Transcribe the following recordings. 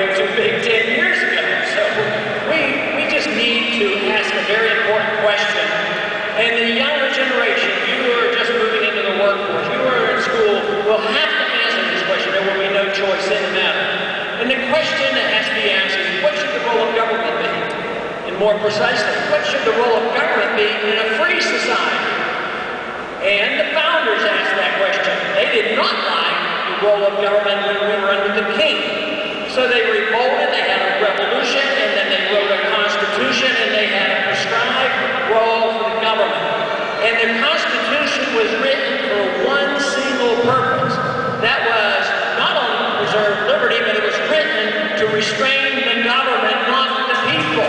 way too big 10 years ago. So we just need to ask a very important question. And the younger generation, you who are just moving into the workforce, you who are in school, will have to answer this question. There will be no choice in the matter. And the question that has to be asked is, what should the role of government be? And more precisely, what should the role of government be in a free society? And the founders asked that question. They did not like the role of government when we were under the king. So they revolted, they had a revolution, and then they wrote a constitution, and they had a prescribed role for the government. And the Constitution was written for one single purpose. That was not only to preserve liberty, but it was written to restrain the government, not the people.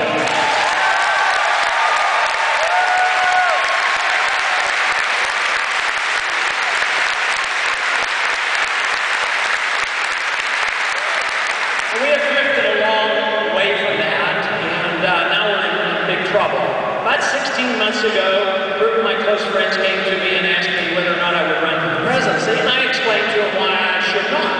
And we have drifted a long way from that, and now we're in big trouble. About 16 months ago, a group of my close friends came to me and asked me whether or not I would run for the presidency, and I explained to them why I should not.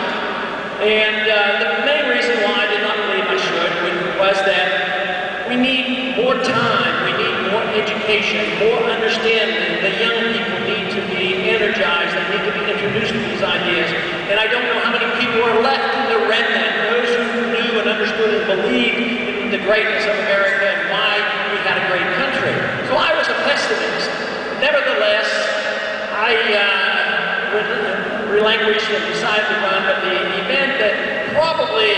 And the main reason why I did not believe I should was that we need more time, we need more education, more understanding. The young people need to be energized, they need to be introduced to these ideas. And I don't know how many people are left in the remnant, those who knew and understood and believed in the greatness of America and why we had a great country. So I was a pessimist. Nevertheless, I relinquished and decided to run, but the event that probably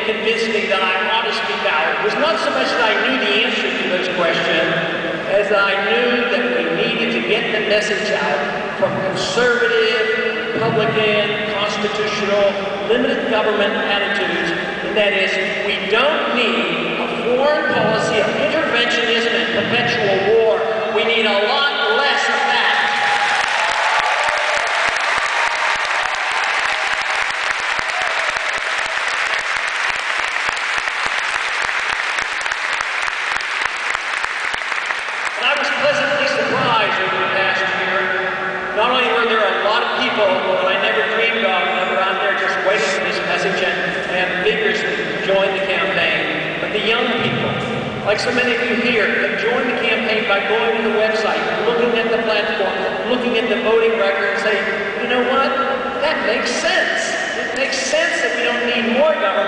convinced me that I ought to speak out was not so much that I knew the answer to those questions, as I knew that we needed to get the message out from conservative, Republican, constitutional, limited government attitudes, and that is, we don't need a foreign policy of interventionism and perpetual war. We need a lot less of that. And I was pleasantly surprised over the past year. Not only were there a lot of people that I never dreamed of that were out there just waiting for this message and vigorously joined the campaign, but the young people, like so many of you here, have joined the campaign by going to the website, looking at the platform, looking at the voting record and saying, you know what, that makes sense. It makes sense that we don't need more government.